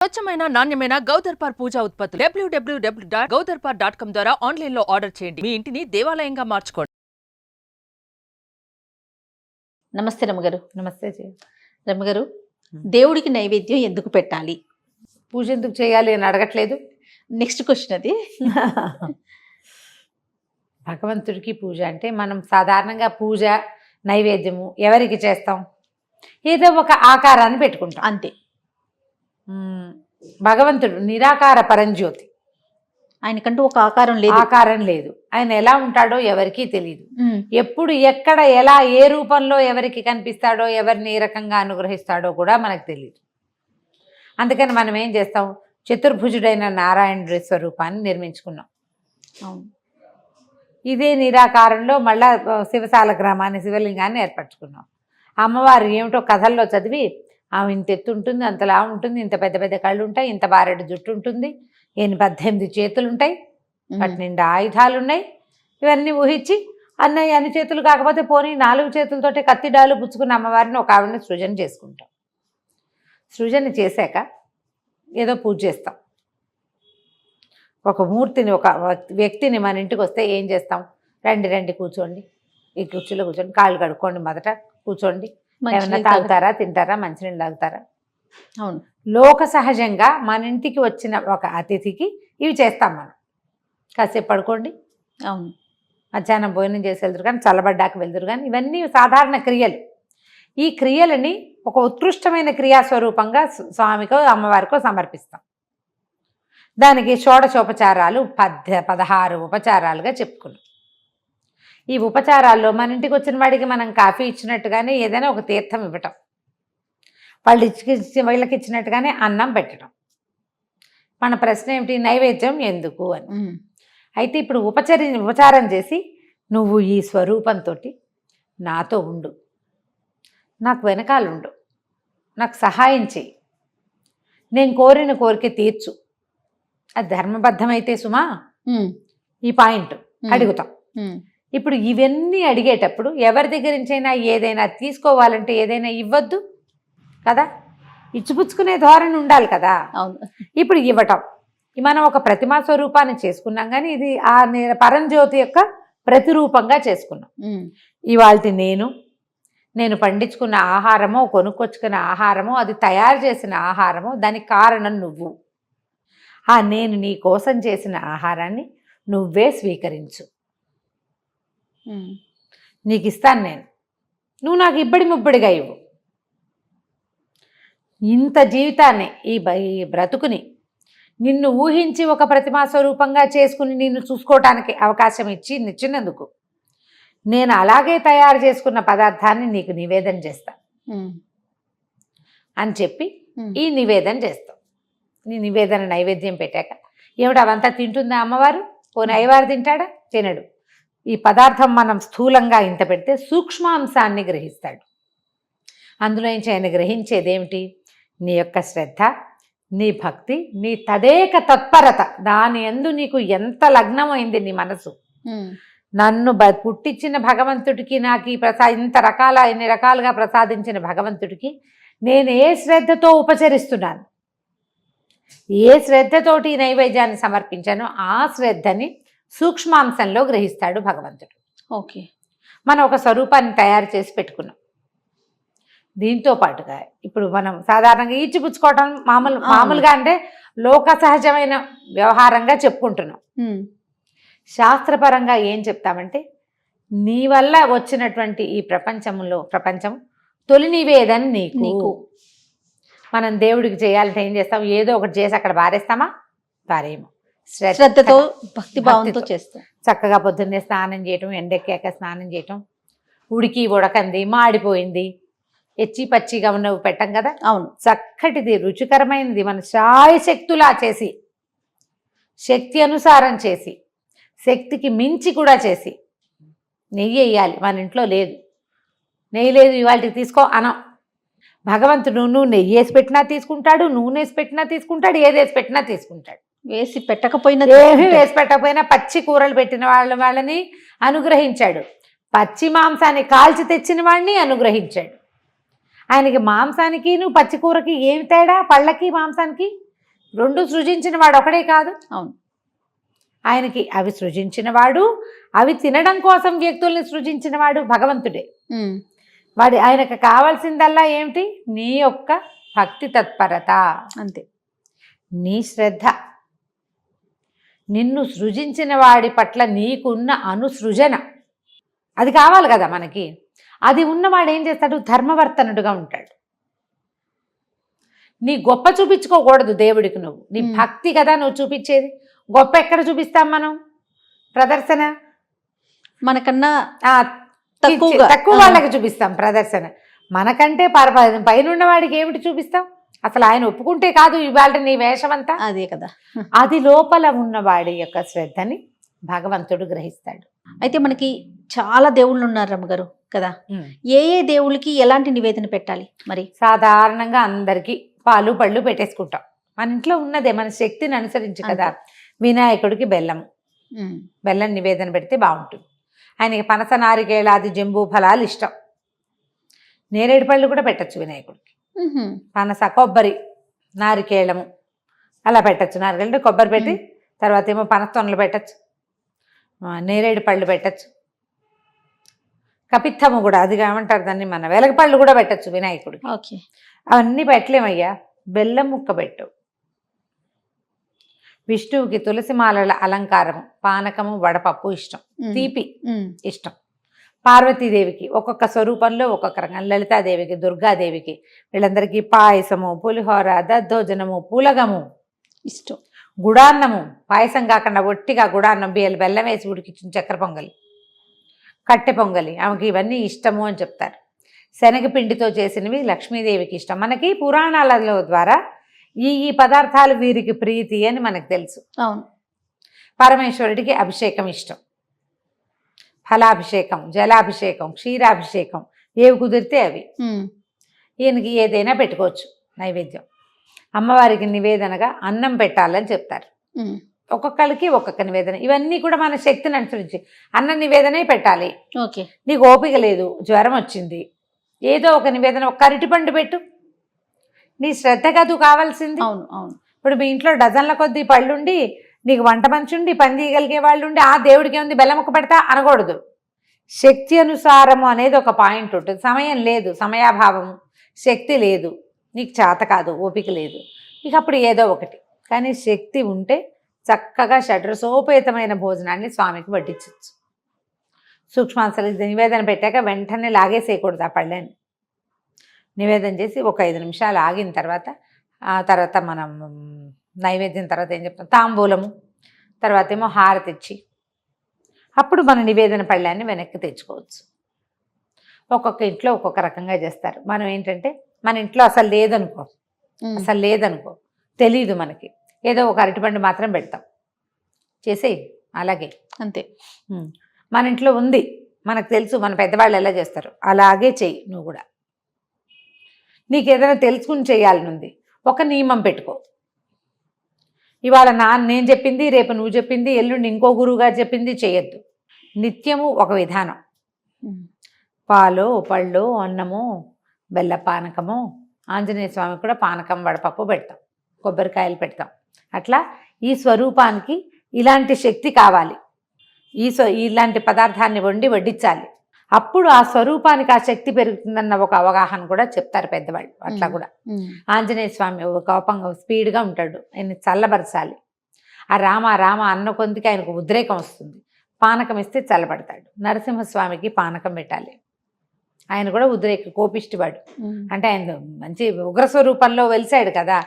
స్వచ్ఛమైన నాణ్యమైన గౌదర్పార్ పూజా ఉత్పత్తులు www.gaudarpar.com ద్వారా ఆన్లైన్ లో ఆర్డర్ చేయండి. మీ ఇంటిని దేవాలయంగా మార్చుకోండి. నమస్తే రమ్మగారు. నమస్తే రమ్మగారు, దేవుడికి నైవేద్యం ఎందుకు పెట్టాలి? పూజ ఎందుకు చేయాలి అని అడగట్లేదు. నెక్స్ట్ క్వశ్చన్ అది. భగవంతుడికి పూజ అంటే మనం సాధారణంగా పూజ నైవేద్యము ఎవరికి చేస్తాం? ఏదో ఒక ఆకారాన్ని పెట్టుకుంటాం అంతే. భగవంతుడు నిరాకార పరంజ్యోతి, ఆయనకంటూ ఒక ఆకారం లేదు. ఆకారం లేదు. ఆయన ఎలా ఉంటాడో ఎవరికీ తెలియదు. ఎప్పుడు ఎక్కడ ఎలా ఏ రూపంలో ఎవరికి కనిపిస్తాడో ఎవరిని ఏ రకంగా అనుగ్రహిస్తాడో కూడా మనకు తెలియదు. అందుకని మనం ఏం చేస్తాం? చతుర్భుజుడైన నారాయణుడి స్వరూపాన్ని నిర్మించుకున్నాం. అవును. ఇదే నిరాకారంలో మళ్ళా శివసాల గ్రామాన్ని శివలింగాన్ని ఏర్పరచుకున్నాం. అమ్మవారు ఏమిటో కథల్లో చదివి ఆమె ఇంత ఎత్తు ఉంటుంది, అంతలా ఉంటుంది, ఇంత పెద్ద పెద్ద కళ్ళు ఉంటాయి, ఇంత బారెడు జుట్టు ఉంటుంది, 18 చేతులు ఉంటాయి, వాటి నిండా ఆయుధాలు ఉన్నాయి. ఇవన్నీ ఊహించి అన్ని చేతులు కాకపోతే పోనీ 4 చేతులతోటి కత్తిడాలు పుచ్చుకున్న అమ్మవారిని ఒక ఆవిడని సృజన చేసుకుంటాం. సృజన చేశాక ఏదో పూజ చేస్తాం. ఒక మూర్తిని ఒక వ్యక్తిని మన ఇంటికి వస్తే ఏం చేస్తాం? రండి కూర్చోండి, ఈ కుర్చీలో కూర్చోండి, కాళ్ళు కడుక్కోండి, మొదట కూర్చోండి, ఏమన్నా తాగుతారా, తింటారా, మంచినీళ్ళు తాగుతారా? అవును. లోక సహజంగా మన ఇంటికి వచ్చిన ఒక అతిథికి ఇవి చేస్తాం మనం. కాసేపు పడుకోండి, అవును, మధ్యాహ్నం భోజనం చేసి వెళ్తారు కానీ చల్లబడ్డాక వెళ్తారు కానీ ఇవన్నీ సాధారణ క్రియలు. ఈ క్రియలని ఒక ఉత్కృష్టమైన క్రియాస్వరూపంగా స్వామికో అమ్మవారికో సమర్పిస్తాం. దానికి షోడశోపచారాలు 16 ఉపచారాలుగా చెప్పుకున్నాం. ఈ ఉపచారాల్లో మన ఇంటికి వచ్చిన వాడికి మనం కాఫీ ఇచ్చినట్టుగానే ఏదైనా ఒక తీర్థం ఇవ్వటం, వీళ్ళకి ఇచ్చినట్టుగానే అన్నం పెట్టడం. మన ప్రశ్న ఏమిటి? నైవేద్యం ఎందుకు అని. అయితే ఇప్పుడు ఉపచారం చేసి నువ్వు ఈ స్వరూపంతో నాతో ఉండు, నాకు వెనకాలండు, నాకు సహాయం చెయ్యి, నేను కోరిన కోరిక తీర్చు. అది ధర్మబద్ధమైతే సుమా ఈ పాయింట్ అడుగుతాం. ఇప్పుడు ఇవన్నీ అడిగేటప్పుడు ఎవరి దగ్గర నుంచైనా ఏదైనా తీసుకోవాలంటే ఏదైనా ఇవ్వద్దు కదా, ఇచ్చిపుచ్చుకునే ధోరణి ఉండాలి కదా. అవును. ఇప్పుడు ఇవ్వటం, మనం ఒక ప్రతిమా స్వరూపాన్ని చేసుకున్నాం కానీ ఇది ఆ పరంజ్యోతి యొక్క ప్రతిరూపంగా చేసుకున్నాం. ఇవాళ నేను పండించుకున్న ఆహారమో, కొనుక్కొచ్చుకున్న ఆహారమో, అది తయారు చేసిన ఆహారమో, దానికి కారణం నువ్వు. నేను నీ కోసం చేసిన ఆహారాన్ని నువ్వే స్వీకరించు, నీకు ఇస్తాను నేను, నువ్వు నాకు ఇబ్బడి ముబ్బడిగా ఇవ్వు. ఇంత జీవితాన్ని ఈ బ్రతుకుని నిన్ను ఊహించి ఒక ప్రతిమా స్వరూపంగా చేసుకుని నిన్ను చూసుకోవటానికి అవకాశం ఇచ్చినందుకు నేను అలాగే తయారు చేసుకున్న పదార్థాన్ని నీకు నివేదన చేస్తా అని చెప్పి ఈ నివేదన చేస్తాం. నీ నివేదన నైవేద్యం పెట్టాక ఏమిటి అవంతా తింటుందా అమ్మవారు? పోనీ అయ్యవారు తింటాడా? తినడు. ఈ పదార్థం మనం స్థూలంగా ఇంత పెడితే సూక్ష్మాంశాన్ని గ్రహిస్తాడు. అందులో నుంచి ఆయన గ్రహించేదేమిటి? నీ యొక్క శ్రద్ధ, నీ భక్తి, నీ తదేక తత్పరత, దాని యందు నీకు ఎంత లగ్నమైంది నీ మనసు. నన్ను పుట్టించిన భగవంతుడికి, నాకు ఈ ఇన్ని రకాలుగా ప్రసాదించిన భగవంతుడికి నేను ఏ శ్రద్ధతో ఉపచరిస్తున్నాను, ఏ శ్రద్ధతోటి నైవేద్యాన్ని సమర్పించానో ఆ శ్రద్ధని సూక్ష్మాంశంలో గ్రహిస్తాడు భగవంతుడు. ఓకే. మనం ఒక స్వరూపాన్ని తయారు చేసి పెట్టుకున్నాం. దీంతో పాటుగా ఇప్పుడు మనం సాధారణంగా ఈచిపుచ్చుకోవటం మామూలుగా అంటే లోక సహజమైన వ్యవహారంగా చెప్పుకుంటున్నాం. శాస్త్రపరంగా ఏం చెప్తామంటే, నీ వల్ల వచ్చినటువంటి ఈ ప్రపంచం తొలి నివేదన నీకు. మనం దేవుడికి చేయాలంటే ఏం చేస్తాం? ఏదో ఒకటి చేసి అక్కడ బారేస్తామా? బారేమో. శ్రద్ధతో భక్తి భావంతో చేస్తాం. చక్కగా పొద్దున్నే స్నానం చేయటం, ఎండెక్కాక స్నానం చేయటం, ఉడకంది, మాడిపోయింది, ఎచ్చి పచ్చిగా ఉన్నవి పెట్టం కదా. అవును. చక్కటిది రుచికరమైనది మన శాయశక్తులా చేసి, శక్తి అనుసారం చేసి, శక్తికి మించి కూడా చేసి నెయ్యి వేయాలి. మన ఇంట్లో లేదు, నెయ్యి లేదు ఇవాళకి తీసుకో అనం. భగవంతుడు నువ్వు నెయ్యి వేసి పెట్టినా తీసుకుంటాడు, నూనె వేసి పెట్టినా తీసుకుంటాడు, ఏది వేసి పెట్టినా తీసుకుంటాడు. వేసి పెట్టకపోయినా, ఏమీ వేసి పెట్టకపోయినా పచ్చి కూరలు పెట్టిన వాళ్ళని అనుగ్రహించాడు, పచ్చి మాంసాన్ని కాల్చి తెచ్చిన వాడిని అనుగ్రహించాడు. ఆయనకి మాంసానికి పచ్చి కూరకి ఏమి తేడా? పళ్ళకి మాంసానికి రెండు సృజించిన వాడు ఒకడే కాదు. అవును. ఆయనకి అవి సృజించినవాడు, అవి తినడం కోసం వ్యక్తుల్ని సృజించినవాడు భగవంతుడే. ఆయనకు కావాల్సిందల్లా ఏమిటి? నీ యొక్క భక్తి తత్పరత, అంతే. నీ శ్రద్ధ, నిన్ను సృజించిన వాడి పట్ల నీకున్న అనుసృజన, అది కావాలి కదా మనకి. అది ఉన్నవాడు ఏం చేస్తాడు? ధర్మవర్తనుడుగా ఉంటాడు. నీ గొప్ప చూపించుకోకూడదు దేవుడికి, నువ్వు నీ భక్తి కదా నువ్వు చూపించేది. గొప్ప ఎక్కడ చూపిస్తాం మనం? ప్రదర్శన మనకన్నా తక్కువ వాళ్ళకి చూపిస్తాం ప్రదర్శన. మనకంటే పైన వాడికి ఏమిటి చూపిస్తాం? అసలు ఆయన ఒప్పుకుంటే కాదు ఇవాళ నీ వేషమంతా. అదే కదా. అది లోపల ఉన్నవాడి యొక్క శ్రద్ధని భగవంతుడు గ్రహిస్తాడు. అయితే మనకి చాలా దేవుళ్ళు ఉన్నారు రమ్మగారు కదా. ఏ ఏ దేవుళ్ళకి ఎలాంటి నివేదన పెట్టాలి మరి? సాధారణంగా అందరికీ పాలు పళ్ళు పెట్టేసుకుంటాం. మన ఇంట్లో ఉన్నదే, మన శక్తిని అనుసరించి కదా. వినాయకుడికి బెల్లం నివేదన పెడితే బాగుంటుంది. ఆయనకి పనస, నారికేళాది జంబూ ఫలాలు ఇష్టం. నేరేడు పళ్ళు కూడా పెట్టచ్చు వినాయకుడికి. పనస, కొబ్బరి, నారికేళము అలా పెట్టచ్చు. నారికేళ కొబ్బరి పెట్టి తర్వాత ఏమో పనస తొనలు పెట్టచ్చు, నేరేడు పళ్ళు పెట్టచ్చు, కపిత్తము కూడా, అది ఏమంటారు దాన్ని, మన వెలగపళ్ళు కూడా పెట్టచ్చు వినాయకుడికి. ఓకే. అవన్నీ పెట్టలేమయ్యా. బెల్లం ముక్క పెట్టు. విష్ణువుకి తులసిమాలల అలంకారము, పానకము, వడపప్పు ఇష్టం, తీపి ఇష్టం. పార్వతీదేవికి ఒక్కొక్క స్వరూపంలో ఒక్కొక్క రకం. లలితాదేవికి, దుర్గాదేవికి, వీళ్ళందరికీ పాయసము, పులిహోర, దద్దోజనము, పూలగము ఇష్టం. గుడాన్నము, పాయసం కాకుండా ఒట్టిగా గుడాన్నం, బెల్లం వేసి ఉడికించిన చక్కెర పొంగలి, కట్టె పొంగలి, ఆమెకి ఇవన్నీ ఇష్టము అని చెప్తారు. శనగపిండితో చేసినవి లక్ష్మీదేవికి ఇష్టం. మనకి పురాణాలలో ద్వారా ఈ పదార్థాలు వీరికి ప్రీతి అని మనకు తెలుసు. అవును. పరమేశ్వరుడికి అభిషేకం ఇష్టం. ఫలాభిషేకం, జలాభిషేకం, క్షీరాభిషేకం, ఏవి కుదిరితే అవి. ఈయనకి ఏదైనా పెట్టుకోవచ్చు నైవేద్యం. అమ్మవారికి నివేదనగా అన్నం పెట్టాలని చెప్తారు. ఒక్కొక్కరికి ఒక్కొక్క నివేదన. ఇవన్నీ కూడా మన శక్తిని అనుసరించి అన్న నివేదనే పెట్టాలి. ఓకే. నీకు ఓపిక లేదు, జ్వరం వచ్చింది, ఏదో ఒక నివేదన, ఒక అరటిపండు పెట్టు. నీ శ్రద్ధ కాదు కావాల్సింది. అవును అవును. ఇప్పుడు మీ ఇంట్లో డజన్ల కొద్దీ పళ్ళుండి, నీకు వంట మనిషి ఉండి, పని తీయగలిగే వాళ్ళు ఉండి, ఆ దేవుడికి ఏముంది బెల్లం ముక్క పెడతా అనకూడదు. శక్తి అనుసారము అనేది ఒక పాయింట్ ఉంటుంది. సమయం లేదు, సమయాభావము, శక్తి లేదు, నీకు చేత కాదు, ఓపిక లేదు, ఇక అప్పుడు ఏదో ఒకటి. కానీ శక్తి ఉంటే చక్కగా షడ్రసోపేతమైన భోజనాన్ని స్వామికి వడ్డించవచ్చు. సూక్ష్మాంశాలు నివేదన పెట్టాక వెంటనే లాగేసేయకూడదు ఆ పళ్ళని. నివేదన చేసి ఒక 5 నిమిషాలు ఆగిన తర్వాత మనం నైవేద్యం తర్వాత ఏం చెప్తాం, తాంబూలము, తర్వాత ఏమో హారతి ఇచ్చి అప్పుడు మన నివేదన పళ్ళాన్ని వెనక్కి తెచ్చుకోవచ్చు. ఒక్కొక్క ఇంట్లో ఒక్కొక్క రకంగా చేస్తారు. మనం ఏంటంటే మన ఇంట్లో అసలు లేదనుకో, తెలీదు మనకి, ఏదో ఒక అరటిపండు మాత్రం పెడతాం, చేసేయి అలాగే, అంతే. మన ఇంట్లో ఉంది, మనకు తెలుసు మన పెద్దవాళ్ళు ఎలా చేస్తారు, అలాగే చెయ్యి నువ్వు కూడా. నీకు ఏదైనా తెలుసుకుని చేయాలనుంది, ఒక నియమం పెట్టుకో. ఇవాళ నేను చెప్పింది, రేపు నువ్వు చెప్పింది, ఎల్లుండి ఇంకో గురువు గారు చెప్పింది చేయొద్దు. నిత్యము ఒక విధానం. పాలు, పళ్ళు, అన్నము, బెల్ల పానకము, ఆంజనేయ స్వామికి కూడా పానకం, వడపప్పు పెడతాం, కొబ్బరికాయలు పెడతాం. అట్లా ఈ స్వరూపానికి ఇలాంటి శక్తి కావాలి, ఇలాంటి పదార్థాన్ని వడ్డించాలి. అప్పుడు ఆ స్వరూపానికి ఆ శక్తి పెరుగుతుందన్న ఒక అవగాహన కూడా చెప్తారు పెద్దవాళ్ళు. అట్లా కూడా ఆంజనేయ స్వామి కోపంగా స్పీడ్గా ఉంటాడు, ఆయన చల్లబరచాలి. ఆ రామ అన్న కొందికి ఆయనకు ఉద్రేకం వస్తుంది, పానకం ఇస్తే చల్లబడతాడు. నరసింహస్వామికి పానకం పెట్టాలి, ఆయన కూడా కోపిష్టివాడు, అంటే ఆయన మంచి ఉగ్రస్వరూపంలో వెలిసాడు కదా,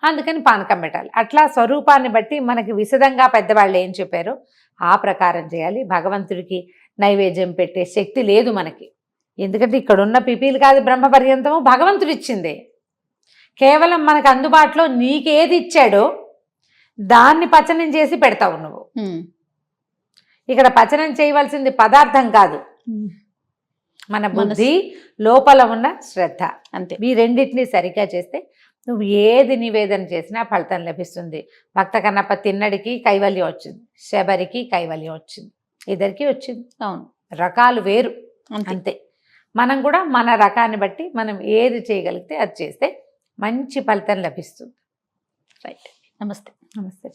అందుకని పానకం పెట్టాలి. అట్లా స్వరూపాన్ని బట్టి మనకి విశదంగా పెద్దవాళ్ళు ఏం చెప్పారో ఆ ప్రకారం చేయాలి. భగవంతుడికి నైవేద్యం పెట్టే శక్తి లేదు మనకి, ఎందుకంటే ఇక్కడున్న పిపీలు కాదు బ్రహ్మ పర్యంతము భగవంతుడు ఇచ్చిందే. కేవలం మనకు అందుబాటులో నీకేది ఇచ్చాడో దాన్ని పచనం చేసి పెడతావు నువ్వు. ఇక్కడ పచనం చేయవలసింది పదార్థం కాదు, మన బుద్ధి, లోపల ఉన్న శ్రద్ధ, అంతే. ఈ రెండింటినీ సరిగ్గా చేస్తే నువ్వు ఏది నివేదన చేసినా ఫలితం లభిస్తుంది. భక్త కన్నప్ప తిన్నడికి కైవల్యం వచ్చింది, శబరికి కైవల్యం వచ్చింది, ఇద్దరికి వచ్చింది. అవును, రకాలు వేరు అంతే. మనం కూడా మన రకాన్ని బట్టి మనం ఏది చేయగలిగితే అది చేస్తే మంచి ఫలితం లభిస్తుంది. రైట్. నమస్తే. నమస్తే.